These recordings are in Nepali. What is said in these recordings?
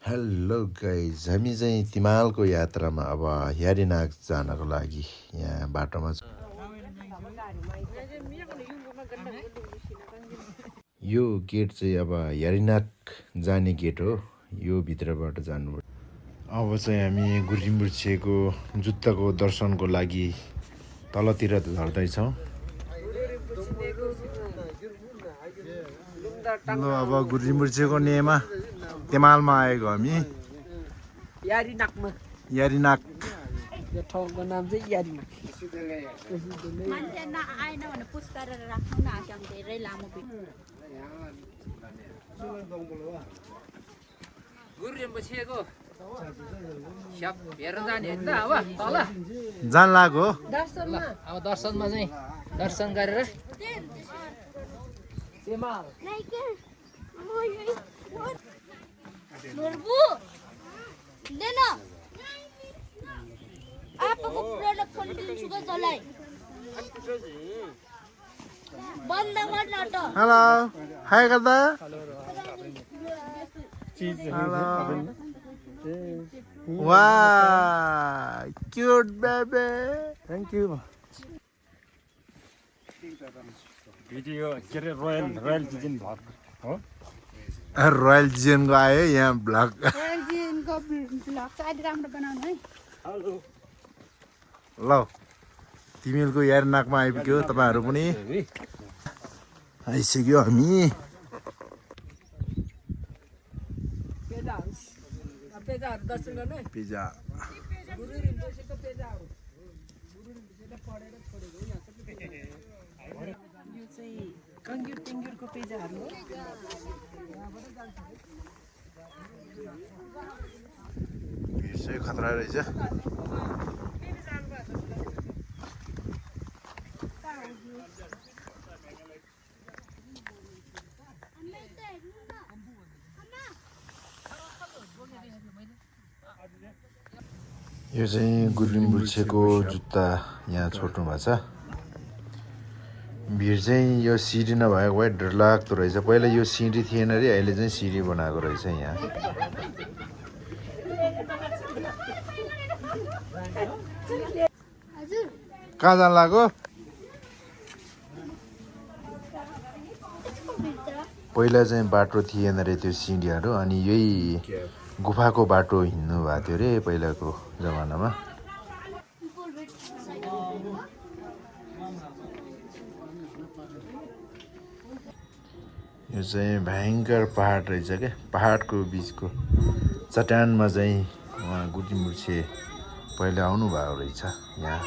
हेलो गाइज हामी चाहिँ तिमालको यात्रामा अब यारिनाग जानको लागि यहाँ बाटोमा यो गेट चाहिँ अब यारिनाग जाने गेट हो। यो भित्रबाट जानु अब चाहिँ हामी गुरिम्बुछेको जुत्ताको दर्शनको लागि तलतिर झर्दैछौँ। ल अब गुरिम्बुछेको नेमा तेमालमा आएको हामी यारिनाग यो ठाउँको नाम चाहिँ यारिनाग। मान्छे नआएन भने पुस गरेर राख्नु न आजम धेरै लामो गुरिम्बुछेको स्याप हेर्न जाने होइन त अब तल जान लाग्यो दर्शनमा। अब दर्शनमा चाहिँ दर्शन गरेर तेमाल नूरबू लेना आपको पुराना फोन दिन्छु तँलाई बन्द गर्न त। हेलो हाय गर्दा वाह cute baby thank you. Video के अरे रोयल चिजन भ्लग हो। रोयल जिजनको आयो यहाँ ब्लग रोयल जिनको ब्लग चाहिँ राम्रो बनाउनु है। ल तिमीहरूको यारिनागमा आइपुग्यो। तपाईँहरू पनि आइसक्यो। हामी पेजाहरू दर्शन गर्ने पिज्जा गुरिम्बुछेको पेजाहरू यो चाहिँ कङ्ग्युरको पेजाहरू हो। भिड चाहिँ खतरा रहेछ। यो चाहिँ गुरिम्बुछेको जुत्ता यहाँ छोड्नु भएको छ। भिड चाहिँ यो सिडी नभएको भए डरलाग्दो रहेछ। पहिला यो सिडी थिएन अरे, अहिले चाहिँ सिडी बनाएको रहेछ यहाँ। कहाँ जान लाग्यो? पहिला चाहिँ बाटो थिएन अरे त्यो सिडीहरू, अनि यही गुफाको बाटो हिँड्नु भएको थियो अरे पहिलाको जमानामा। यो चाहिँ भयङ्कर पहाड रहेछ क्या। पहाडको बिचको चट्यानमा चाहिँ उहाँ गुरिम्बुछे पहिला आउनुभएको रहेछ। यहाँ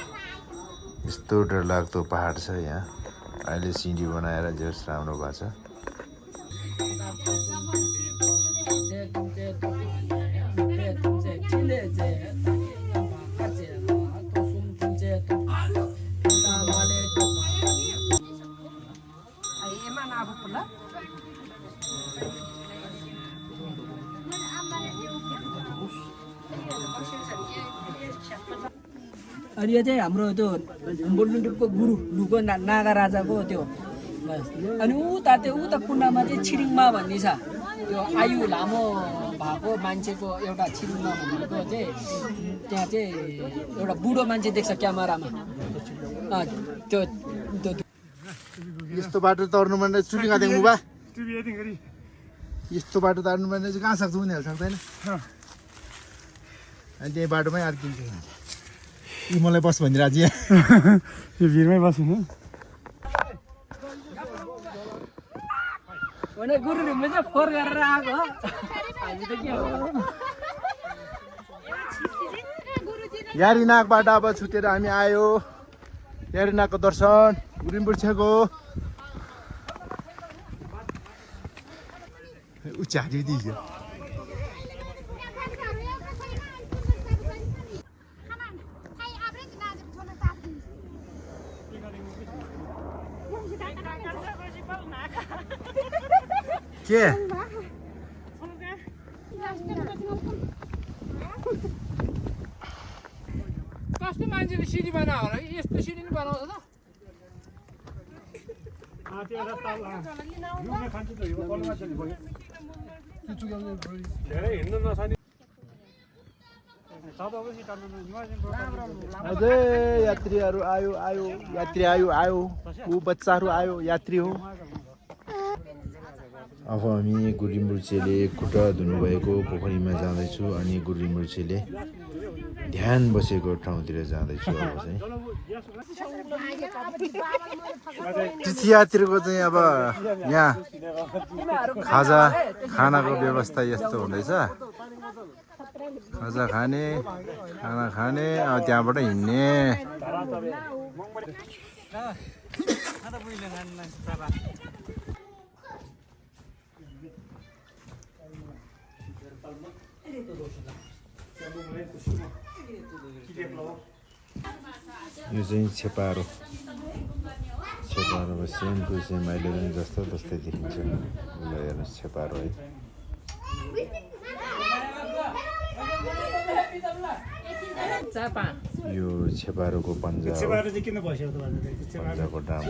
यस्तो डरलाग्दो पहाड छ यहाँ। अहिले सिडी बनाएर जस राम्रो भएको छ। अनि यो चाहिँ हाम्रो त्यो बुल्लुडुकको गुरु लुको नागा राजाको त्यो। अनि उता कुण्डमा चाहिँ छिरिङमा भन्ने छ। त्यो आयु लामो भएको मान्छेको एउटा छिरिङमा भनेको चाहिँ त्यहाँ चाहिँ एउटा बुढो मान्छे देख्छ क्यामेरामा। त्यो यस्तो बाटो तर्नु पर्ने चुटी काटेको बुबा। यस्तो बाटो तर्नु पर्ने चाहिँ कहाँ सक्छ उनीहरू सक्दैन। अनि त्यही बाटोमै अड्किन्छ। यी मलाई बस भनिदिएर आज यो भिडमै बस्नु भने गुरुहरूले चाहिँ फोहोर गरेर आएको हो। हामी त के हो यारिनागबाट अब छुटेर हामी आयो। यारिनागको दर्शन गुरिम्बुछेको उचारिदियो। के कस्तो मान्छेले सिडी बनायो होला। यस्तो सिडी नि बनाउँछ त। त्यो एउटा ताल खान्छु त यो बलमा चली भयो। धेरै हिँड्न नसक्ने अझै यात्रीहरू आयो आयो यात्री आयो आयो ऊ बच्चाहरू आयो यात्री हो अब हामी गुरिमुर्चेले खुट्टा धुनुभएको पोखरीमा जाँदैछु अनि गुरिमुर्चेले ध्यान बसेको ठाउँतिर जाँदैछु अब चाहिँ तीर्थयात्रीको चाहिँ अब यहाँ खाजा खानाको व्यवस्था यस्तो हुँदैछ खाजा खाने खाना खाने अब त्यहाँबाट हिँड्ने यो चाहिँ छेपारो छेपारो सेम टु सेम अहिले पनि जस्तो जस्तै देखिन्छ ल हेर्नुहोस् छेपारो है यो छेपारोको पन्जा हो पन्जाको डाम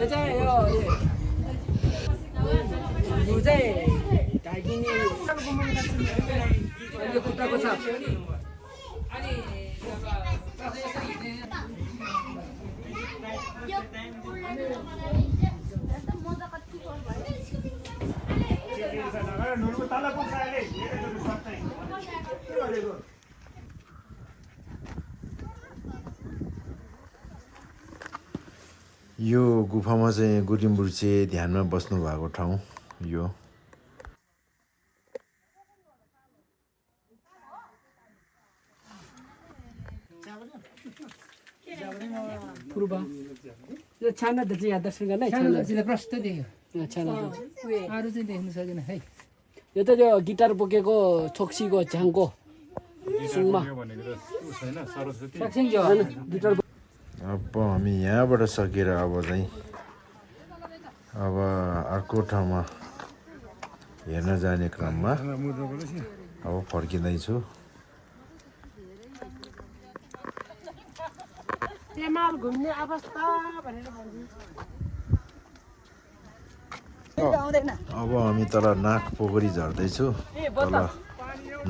यो गुफामा चाहिँ गुरिमुर्चे ध्यानमा बस्नु भएको ठाउँ यो पूर्व यो छाना चाहिँ यहाँ दर्शन गर्न छाना प्रष्ट देख्यो छाना अरू चाहिँ देख्नु सकेन है यो त यो गिटार बोकेको छोक्सीको झ्याङको सुङमा सक्छौँ होइन गिटार अब हामी यहाँबाट सकेर अब चाहिँ अब अर्को ठाउँमा हेर्न जाने क्रममा अब फर्किँदैछु अब हामी तल नाक पोखरी झर्दैछु तल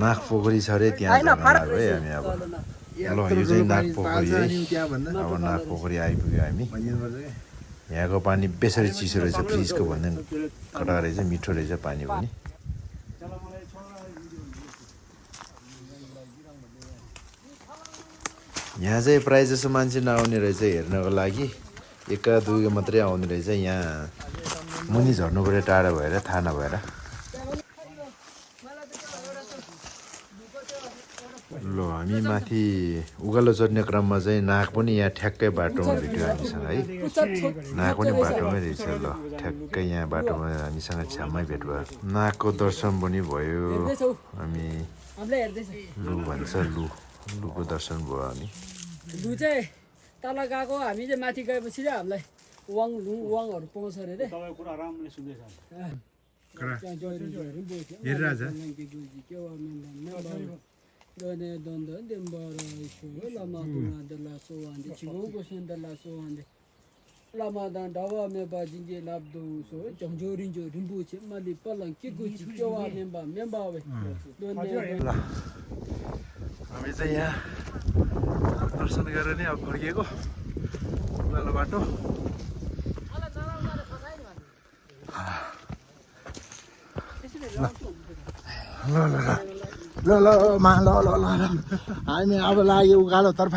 नाक पोखरी छ अरे त्यहाँ जान लाग्यो है हामी अब ल यो चाहिँ नाग पोखरी है अब नाग पोखरी आइपुग्यो हामी यहाँको पानी बेसरी चिसो रहेछ फ्रिजको भन्दा कडा रहेछ मिठो रहेछ पानी पनि यहाँ चाहिँ प्रायः जसो मान्छे नआउने रहेछ हेर्नको लागि एका दुई मात्रै आउने रहेछ यहाँ मुनि झर्नु पऱ्यो टाढा भएर थाहा नभएर ल हामी माथि उकालो चढ्ने क्रममा चाहिँ नाग पनि यहाँ ठ्याक्कै बाटोमा भेट्यो हामीसँग है नाग पनि बाटोमै रहेछ ल ठ्याक्कै यहाँ बाटोमा हामीसँग छ्याममै भेट भयो नागको दर्शन पनि भयो हामी लु भन्छ लुको दर्शन भयो हामी लु चाहिँ तल गएको हामी चाहिँ माथि गएपछि चाहिँ हामीलाई वाङहरू पाउँछ अरे रे Done donda dembara isho lama kuna dalla so ande chigo gosen dalla so ande lama dan dawa me ba jinje labdo so jamjorin jo rimbu che mali palang ke go chi kyawa memba we done हामी चाहिँ यहाँ दर्शन गरेर नि अब फर्किएको उकालो बाटो ल हामी अब लाग्यो उकालो तर्फ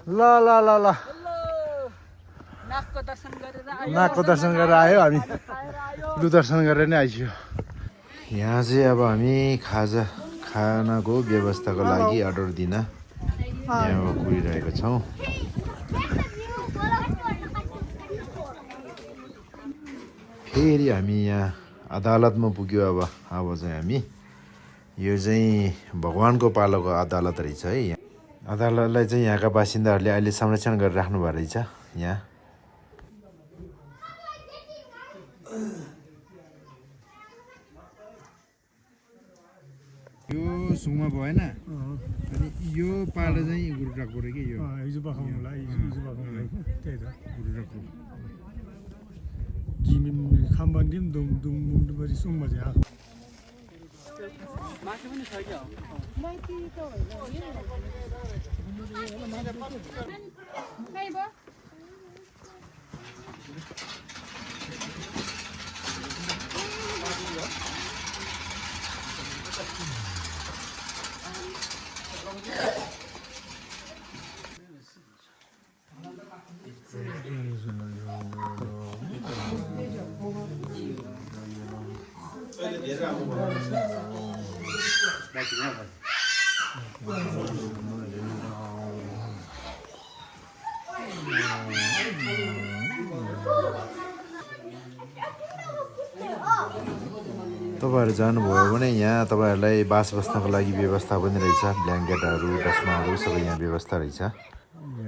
ल नागको दर्शन गरेर आयो हामी लु दर्शन गरेर नै आइसक्यो यहाँ चाहिँ अब हामी खानाको व्यवस्थाको लागि अर्डर दिन यहाँ कुरिरहेको छौँ फेरि हामी यहाँ अदालतमा पुग्यो अब चाहिँ हामी यो चाहिँ भगवानको पालोको अदालत रहेछ है अदालतलाई चाहिँ यहाँका बासिन्दाहरूले अहिले संरक्षण गरेर राख्नु भएको रहेछ यहाँ यो सुङमा भएन अनि यो पालो चाहिँ गुरुटाको रे कि यो हिजो बखाउनुलाई त्यही त गुरुटाको 지민 한반님 동동 버리 송마지 아. मासु पनि छ क्या तपाईँहरू जानुभयो भने यहाँ तपाईँहरूलाई बास बस्नको लागि व्यवस्था पनि रहेछ ब्ल्याङ्केटहरू डस्माहरू सबै यहाँ व्यवस्था रहेछ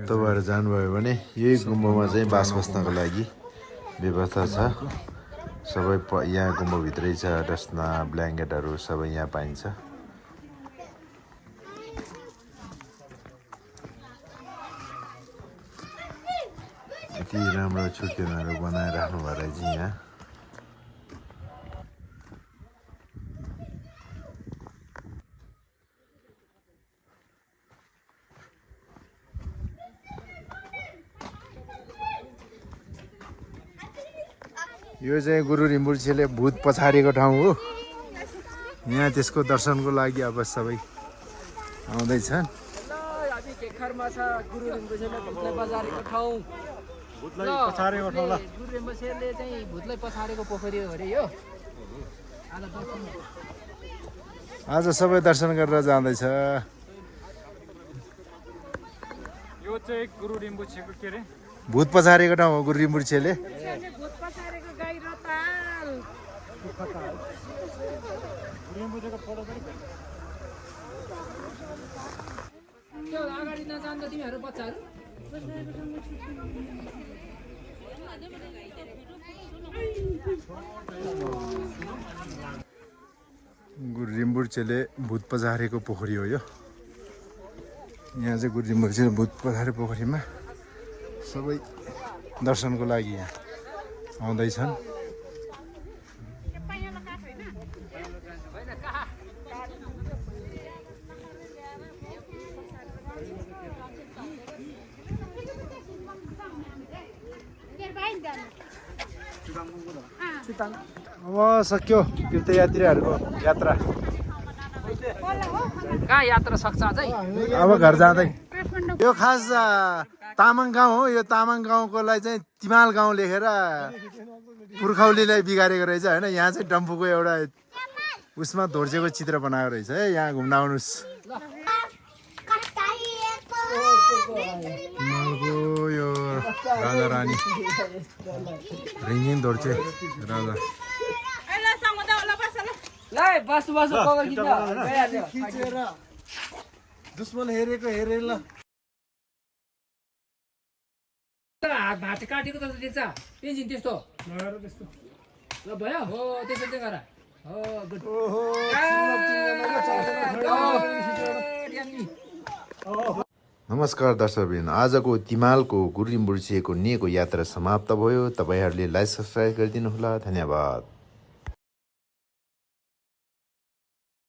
तपाईँहरू जानुभयो भने यही गुम्बामा चाहिँ बास बस्नको लागि व्यवस्था छ सबै यहाँ गुम्बाभित्रै छ डस्ना ब्ल्याङ्केटहरू सबै यहाँ पाइन्छ यति राम्रो छुर्केनहरू बनाइराख्नु भयो रहेछ यहाँ यो चाहिँ गुरु रिम्बुछेले भूत पछारेको ठाउँ हो यहाँ त्यसको दर्शनको लागि अब सबै आउँदैछन् हामी केखरमा छ गुरु रिम्बुछेले भूतलाई पछारेको ठाउँ भूतलाई पछारेको ठाउँ ल गुरु रिम्बुछेले चाहिँ भूतलाई पछारेको पोखरी हो अरे यो आज सबै दर्शन गरेर जाँदैछ यो चाहिँ गुरु रिम्बुछेको के रे भूत पछारेको ठाउँ हो गुरु रिम्बुछेले त्यो अगाडि नजान्छ तिमीहरू बच्चाहरू गुरु रिम्बुछेले भूत पछारेको पोखरी हो यो यहाँ चाहिँ गुरु रिम्बुछेले भूत पछारे पोखरीमा सबै दर्शनको लागि यहाँ आउँदैछन् अब सक्यो तीर्थयात्रीहरूको यात्रा कहाँ यात्रा सक्छ अझै अब घर जाँदै यो खास तामाङ गाउँ हो यो तामाङ गाउँकोलाई चाहिँ तिमाल गाउँ लेखेर पुर्खौलीलाई बिगारेको रहेछ होइन यहाँ चाहिँ डम्फुको एउटा उसमा धोर्जेको चित्र बनाएको रहेछ है यहाँ घुम्न आउनुहोस् हिमालको यो राजा रानी रिङ्गिङ धोर्चे राजा ल बस बस खिचेर दुश्मन हेरेको हेरे ल भात काटेको त देख्छ पेन्जिन त्यस्तो ल भयो हो त्यसो चाहिँ गर हो गुड नमस्कार दर्शकवृन्द आजको तिमालको गुरु रिम्बुछेको निको यात्रा समाप्त भयो तपाईहरूले लाइक सब्सक्राइब गरिदिनु होला धन्यवाद